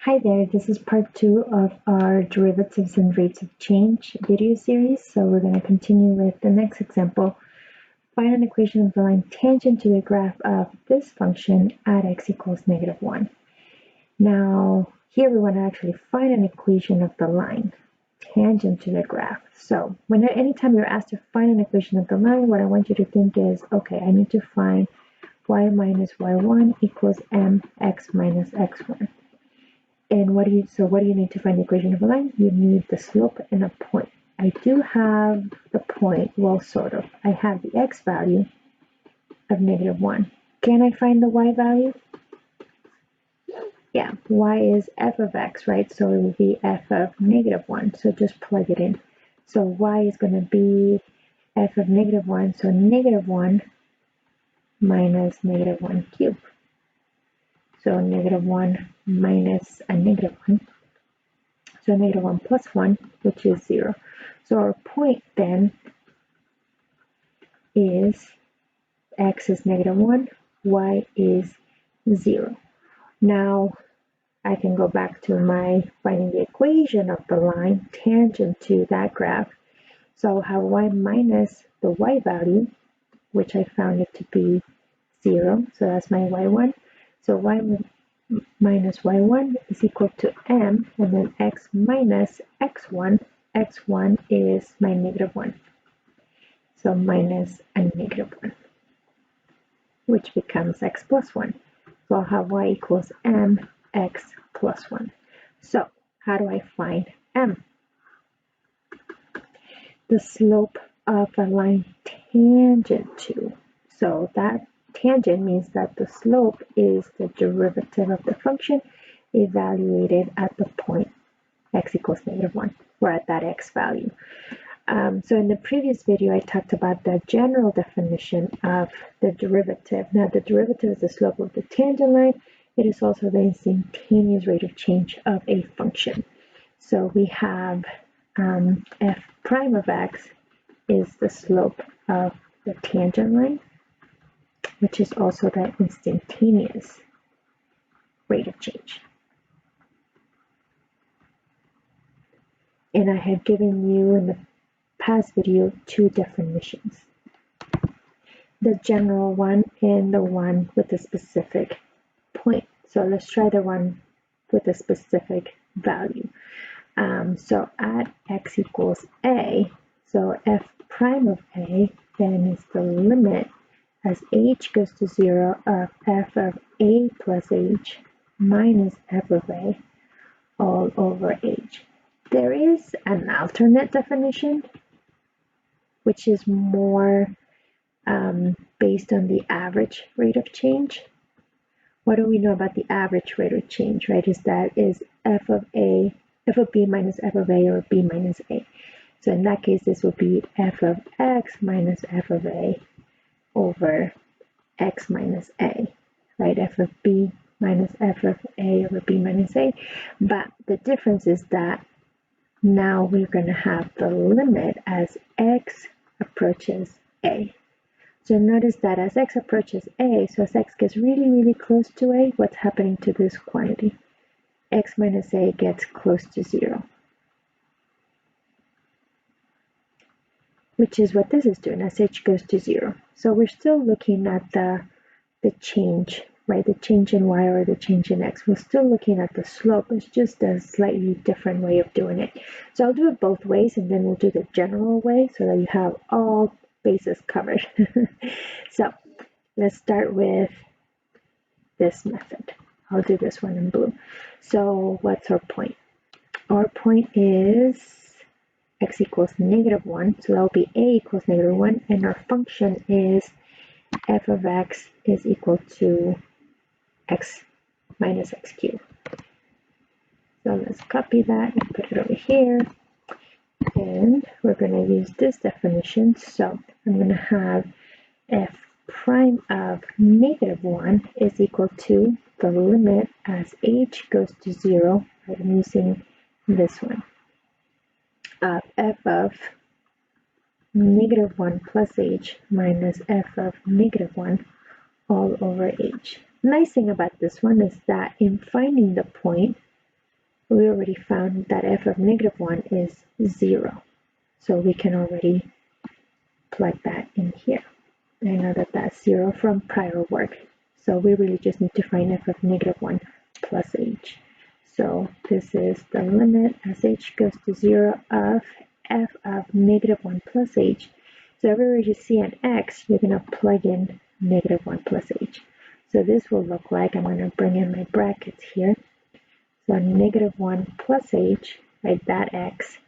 Hi there, this is part 2 of our derivatives and rates of change video series. So we're going to continue with the next example. Find an equation of the line tangent to the graph of this function at x equals -1. Now, here we want to actually find an equation of the line tangent to the graph. So anytime you're asked to find an equation of the line, what I want you to think is, okay, I need to find y minus y1 equals mx minus x1. And what do you need to find the equation of a line? You need the slope and a point. I do have the point, well, sort of. I have the x value of -1. Can I find the y value? Yeah, y is f of x, right? So it will be f of -1. So just plug it in. So y is going to be f of -1. So -1 minus -1 cubed. So -1 minus a -1. So -1 plus 1, which is 0. So our point then is x is -1, y is 0. Now I can go back to my finding the equation of the line tangent to that graph. So I'll have y minus the y value, which I found it to be 0. So that's my y1. So y minus y1 is equal to m, and then x minus x1. x1 is my -1. So minus a -1, which becomes x plus 1. So I'll have y equals mx plus 1. So how do I find m? The slope of a line tangent to. So that tangent means that the slope is the derivative of the function evaluated at the point x equals -1, or at that x value. So in the previous video, I talked about the general definition of the derivative. Now, the derivative is the slope of the tangent line. It is also the instantaneous rate of change of a function. So we have f prime of x is the slope of the tangent line, which is also the instantaneous rate of change. And I have given you in the past video two definitions, the general one and the one with a specific point. So let's try the one with a specific value. So at x equals a, so f prime of a then is the limit as h goes to 0 of f of a plus h minus f of a all over h. There is an alternate definition, which is more based on the average rate of change. What do we know about the average rate of change, right? Is f of b minus f of a, or b minus a. So in that case, this will be f of x minus f of a over x minus a, right? F of b minus f of a over b minus a. But the difference is that now we're going to have the limit as x approaches a. So notice that as x approaches a, so as x gets really, really close to a, what's happening to this quantity? X minus a gets close to 0. Which is what this is doing as h goes to 0. So we're still looking at the change, right? The change in y or the change in x. We're still looking at the slope. It's just a slightly different way of doing it. So I'll do it both ways, and then we'll do the general way so that you have all bases covered. So let's start with this method. I'll do this one in blue. So what's our point? Our point is x equals -1, so that will be a equals -1, and our function is f of x is equal to x minus x cubed. So let's copy that and put it over here, and we're going to use this definition. So I'm going to have f prime of -1 is equal to the limit as h goes to 0, right? I'm using this one, of f of -1 plus h minus f of -1 all over h. Nice thing about this one is that in finding the point, we already found that f of -1 is 0. So we can already plug that in here. I know that that's 0 from prior work. So we really just need to find f of -1 plus h. So this is the limit as h goes to 0 of f of -1 plus h. So everywhere you see an x, you're going to plug in -1 plus h. So this will look like, I'm going to bring in my brackets here. So -1 plus h, right, that x,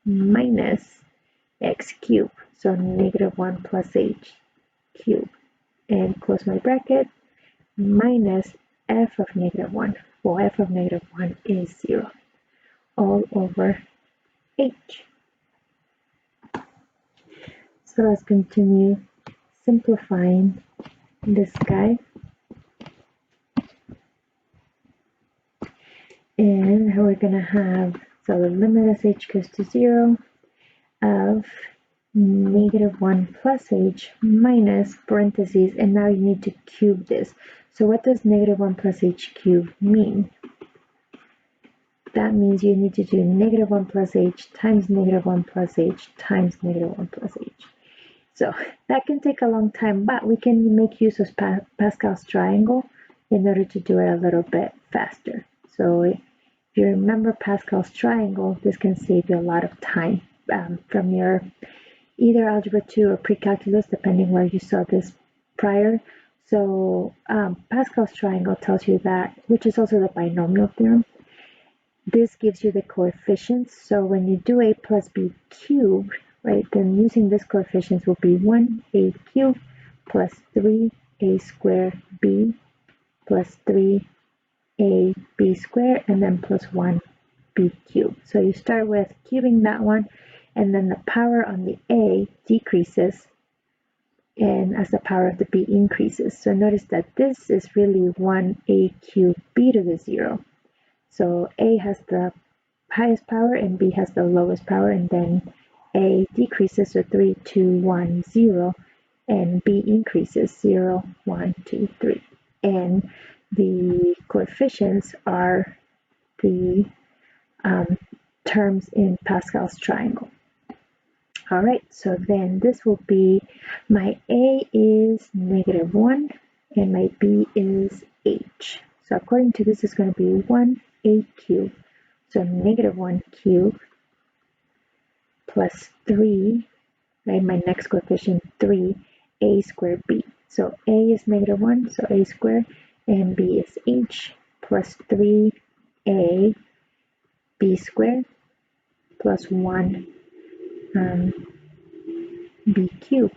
minus x cubed. So -1 plus h cubed. And close my bracket, minus f of -1. Well, f of -1 is 0. All over h. So let's continue simplifying this guy. And we're going to have, so the limit as h goes to 0 of -1 plus h minus parentheses, and now you need to cube this. So what does -1 plus h cubed mean? That means you need to do -1 plus h times -1 plus h times -1 plus h. So that can take a long time, but we can make use of Pascal's triangle in order to do it a little bit faster. So if you remember Pascal's triangle, this can save you a lot of time from your either Algebra 2 or Pre-Calculus, depending where you saw this prior. So Pascal's triangle tells you that, which is also the binomial theorem. This gives you the coefficients. So when you do a plus b cubed, right, then using this coefficients will be 1a cubed plus 3a squared b plus 3ab squared, and then plus 1b cubed. So you start with cubing that one, and then the power on the a decreases, and as the power of the b increases. So notice that this is really 1a cubed b to the 0. So a has the highest power and b has the lowest power, and then a decreases, so 3, 2, 1, 0, and b increases 0, 1, 2, 3. And the coefficients are the terms in Pascal's triangle. All right, so then this will be, my a is -1 and my b is h. So according to this, it's going to be 1a cubed. So -1 cubed plus 3, right, my next coefficient 3a squared b. So a is -1, so a squared, and b is h plus 3a b squared plus 1 b cubed,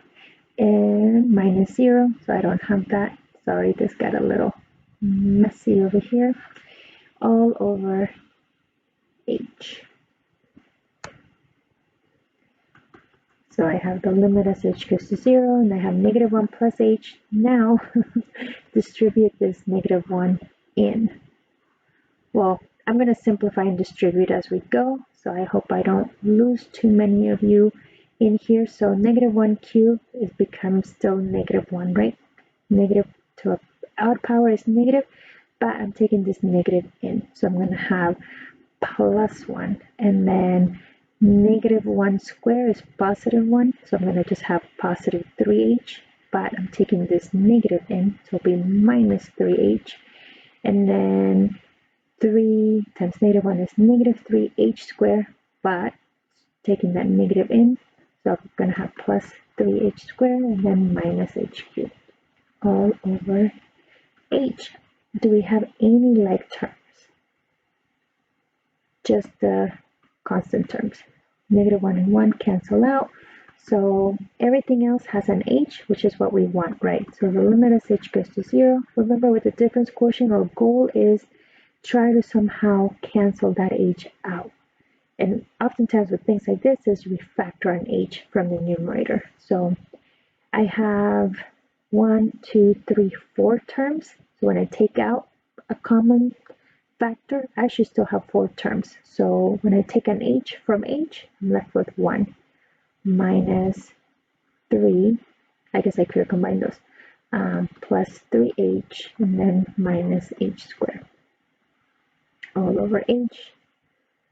and minus 0, so I don't have that. Sorry, this got a little messy over here. All over h. So I have the limit as h goes to 0, and I have -1 plus h. Now distribute this -1 in. Well, I'm going to simplify and distribute as we go, so I hope I don't lose too many of you in here. So -1 cubed becomes still -1, right? Negative to a odd power is negative, but I'm taking this negative in. So I'm going to have plus 1, and then -1 squared is positive 1, so I'm going to just have positive 3h, but I'm taking this negative in, so it'll be minus 3h, and then 3 times -1 is -3h squared, but taking that negative in, so I'm going to have plus 3h squared, and then minus h cubed, all over h. Do we have any like terms? Just the constant terms. -1 and 1 cancel out. So everything else has an h, which is what we want, right? So the limit as h goes to 0. Remember, with the difference quotient, our goal is try to somehow cancel that h out. And oftentimes with things like this is we factor an h from the numerator. So I have 1, 2, 3, 4 terms. So when I take out a common factor, I should still have 4 terms. So when I take an h from h, I'm left with 1 minus 3. I guess I could combine those. Plus 3h, and then minus h squared, all over h.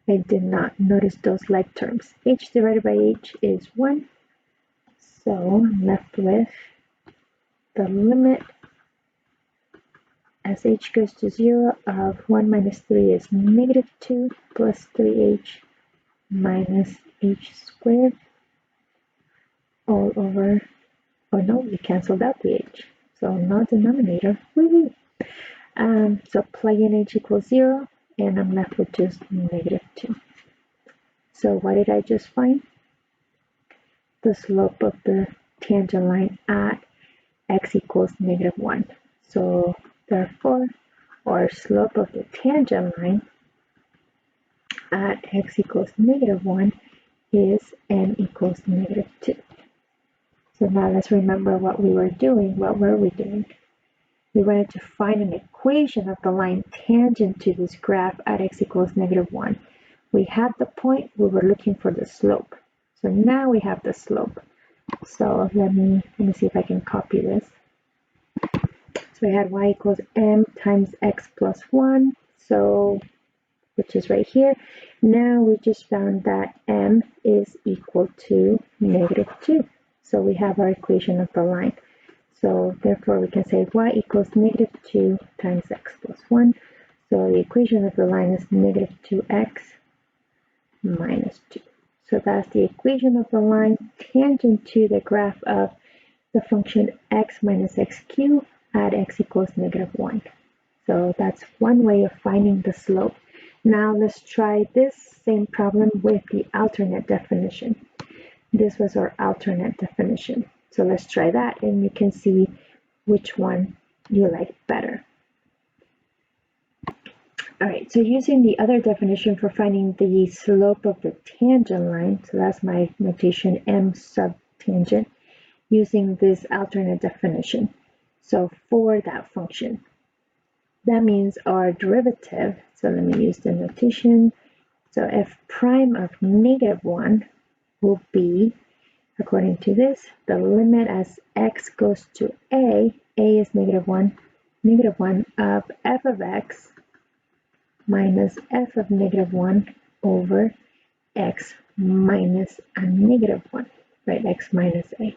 I did not notice those like terms. H divided by h is 1. So I'm left with the limit as h goes to 0 of 1 minus 3 is negative 2 plus 3h minus h squared all over, oh no, we canceled out the h. So no denominator. Woo-hoo. So plug in h equals 0 and I'm left with just negative 2. So what did I just find? The slope of the tangent line at x equals negative 1. So therefore, our slope of the tangent line at x equals negative 1 is n equals negative 2. So now let's remember what we were doing. What were we doing? We wanted to find an equation of the line tangent to this graph at x equals negative 1. We had the point, we were looking for the slope. So now we have the slope. So let me see if I can copy this. So we had y equals m times x plus 1, so which is right here. Now we just found that m is equal to negative 2. So we have our equation of the line. So therefore we can say y equals negative 2 times x plus 1. So the equation of the line is negative 2x minus 2. So that's the equation of the line tangent to the graph of the function x minus x cubed at x equals negative 1. So that's one way of finding the slope. Now let's try this same problem with the alternate definition. This was our alternate definition. So let's try that and you can see which one you like better. All right, so using the other definition for finding the slope of the tangent line, so that's my notation m sub tangent, using this alternate definition. So for that function, that means our derivative, so let me use the notation. So f prime of negative 1 will be, according to this, the limit as x goes to a is negative 1 of f of x minus f of negative 1 over x minus a negative 1, right? X minus a.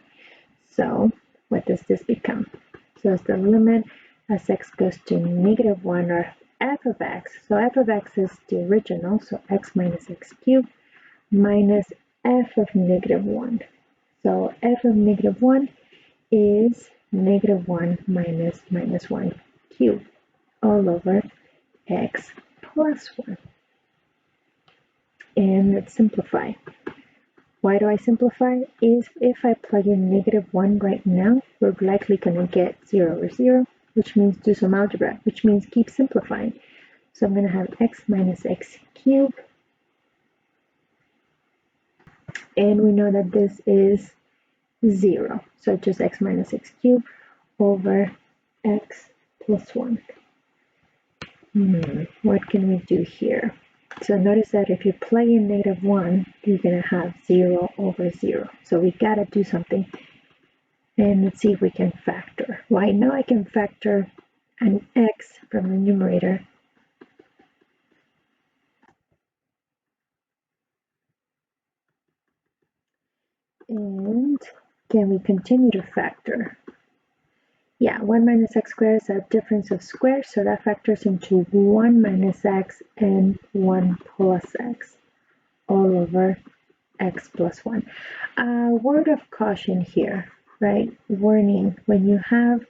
So what does this become? So it's the limit as x goes to negative 1 or f of x. So f of x is the original, so x minus x cubed minus f of negative 1. So f of negative 1 is negative 1 minus minus 1 cubed all over x plus 1. And let's simplify. Why do I simplify? Is if I plug in negative 1 right now, we're likely going to get 0 over 0, which means do some algebra, which means keep simplifying. So I'm going to have x minus x cubed. And we know that this is 0. So just x minus x cubed over x plus 1. What can we do here? So notice that if you plug in negative 1, you're going to have 0 over 0. So we got to do something. And let's see if we can factor. Well, I know I can factor an x from the numerator. And can we continue to factor? Yeah, 1 minus x squared is a difference of squares, so that factors into 1 minus x and 1 plus x all over x plus 1. Word of caution here, right? Warning, when you have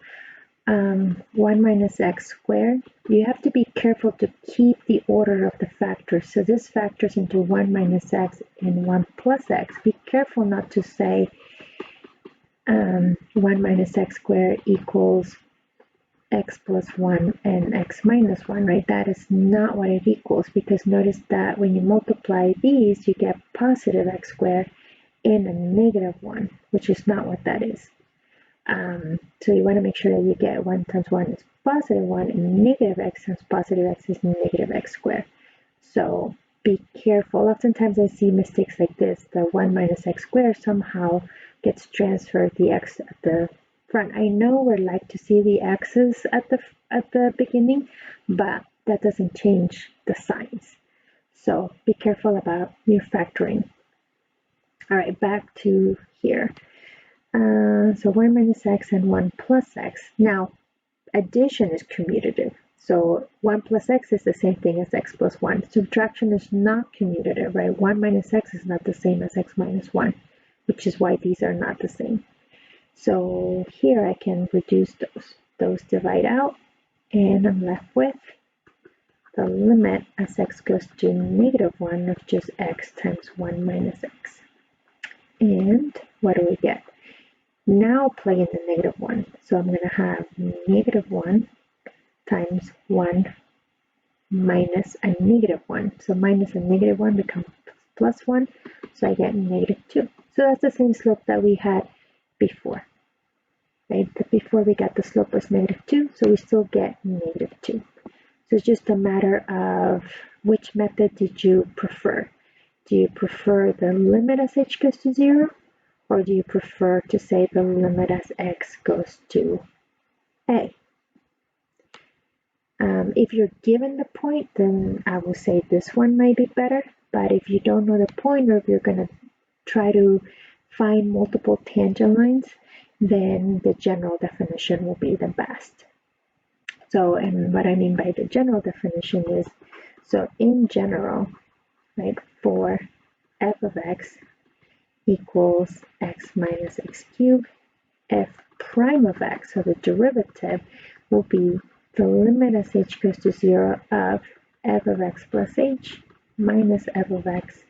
1 minus x squared, you have to be careful to keep the order of the factors. So this factors into 1 minus x and 1 plus x. Be careful not to say 1 minus x squared equals x plus 1 and x minus 1, right? That is not what it equals, because notice that when you multiply these, you get positive x squared and a negative 1, which is not what that is. So you want to make sure that you get 1 times 1 is positive 1 and negative x times positive x is negative x squared. So be careful. Oftentimes I see mistakes like this. The 1 minus x squared somehow gets transferred the x at the front. I know we'd like to see the x's at the beginning, but that doesn't change the signs. So be careful about your factoring. All right, back to here. So 1 minus x and 1 plus x. Now, addition is commutative. So 1 plus x is the same thing as x plus 1. Subtraction is not commutative, right? 1 minus x is not the same as x minus 1, which is why these are not the same. So here I can reduce those. Those divide out, and I'm left with the limit as x goes to -1 of just x times 1 minus x. And what do we get? Now plug in the -1. So I'm going to have -1 times 1 minus a -1. So minus a -1 becomes plus 1. So I get -2. So that's the same slope that we had before. Right? Before we got the slope was -2, so we still get -2. So it's just a matter of which method did you prefer. Do you prefer the limit as h goes to 0? Or do you prefer to say the limit as x goes to a? If you're given the point, then I will say this one might be better. But if you don't know the point, or if you're going to try to find multiple tangent lines, then the general definition will be the best. So, and what I mean by the general definition is, so in general, right, for f of x equals x minus x cubed, f prime of x, so the derivative, will be the limit as h goes to 0 of f of x plus h minus f of x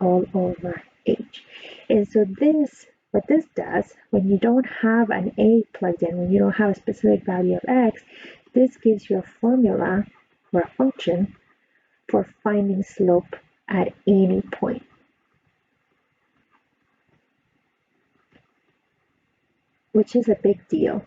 all over h. And so this, what this does, when you don't have an a plugged in, when you don't have a specific value of x, this gives you a formula for a function for finding slope at any point. Which is a big deal.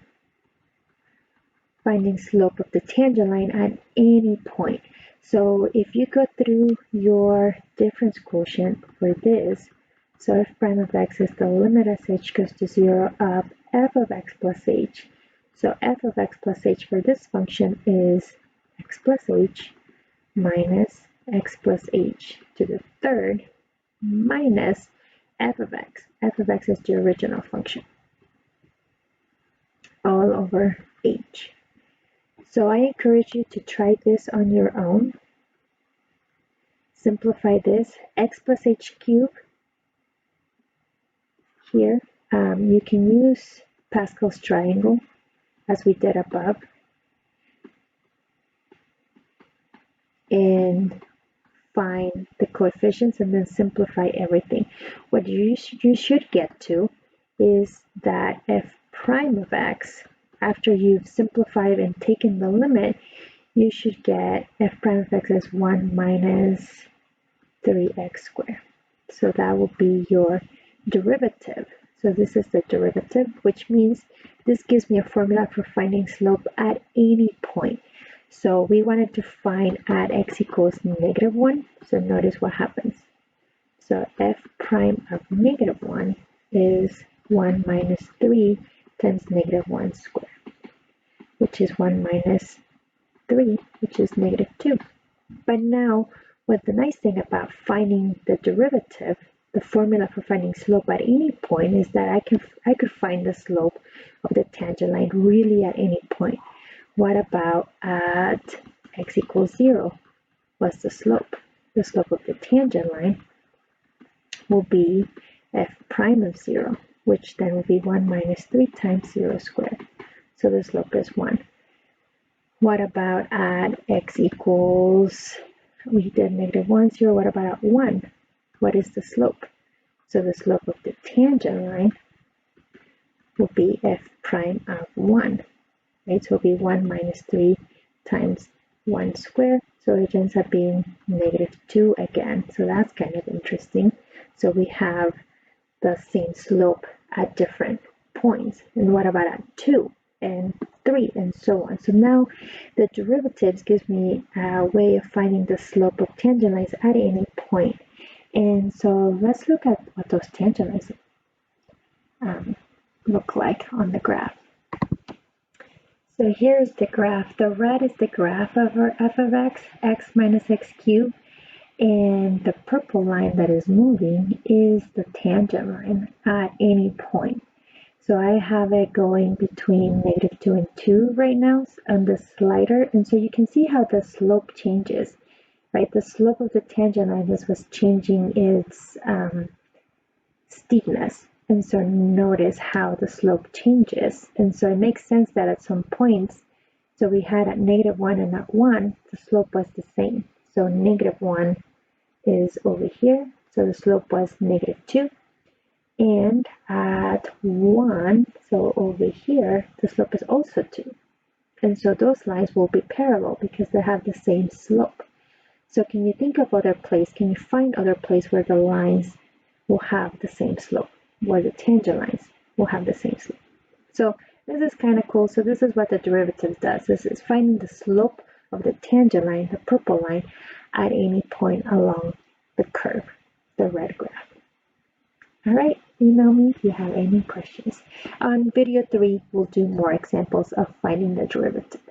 Finding slope of the tangent line at any point. So if you go through your difference quotient for this, so f prime of x is the limit as h goes to 0 of f of x plus h. So f of x plus h for this function is x plus h minus x plus h to the third minus f of x. F of x is the original function, all over h. So I encourage you to try this on your own. Simplify this, x plus h cubed. Here, you can use Pascal's triangle, as we did above, and find the coefficients and then simplify everything. What you should get to is that f prime of x, after you've simplified and taken the limit, you should get f prime of x as 1 minus 3x squared. So that will be your derivative. So this is the derivative, which means this gives me a formula for finding slope at any point. So we wanted to find at x equals -1. So notice what happens. So f prime of -1 is 1 minus 3 times -1 squared, which is 1 minus 3, which is -2. But now, what the nice thing about finding the derivative, the formula for finding slope at any point, is that I could find the slope of the tangent line really at any point. What about at x equals 0? What's the slope? The slope of the tangent line will be f prime of 0, which then will be 1 minus 3 times 0 squared. So the slope is 1. What about at x equals, we did -1, 0, what about at 1? What is the slope? So the slope of the tangent line will be f prime of 1, right? So it will be 1 minus 3 times 1 squared. So it ends up being -2 again. So that's kind of interesting. So we have the same slope at different points. And what about at 2 and 3 and so on? So now the derivatives gives me a way of finding the slope of tangent lines at any point. And so let's look at what those tangent lines look like on the graph. So here's the graph. The red is the graph of our f of x minus x cubed, and the purple line that is moving is the tangent line at any point. So I have it going between -2 and 2 right now on the slider, and so you can see how the slope changes, right? The slope of the tangent line is what's changing its steepness. And so notice how the slope changes. And so it makes sense that at some points, so we had at -1 and at 1, the slope was the same. So -1 is over here. So the slope was -2. And at 1, so over here, the slope is also 2. And so those lines will be parallel because they have the same slope. So can you think of other place? Can you find other place where the lines will have the same slope, where the tangent lines will have the same slope? So this is kind of cool. So this is what the derivative does. This is finding the slope of the tangent line, the purple line, at any point along the curve, the red graph. All right, email me if you have any questions. On video 3, we'll do more examples of finding the derivative.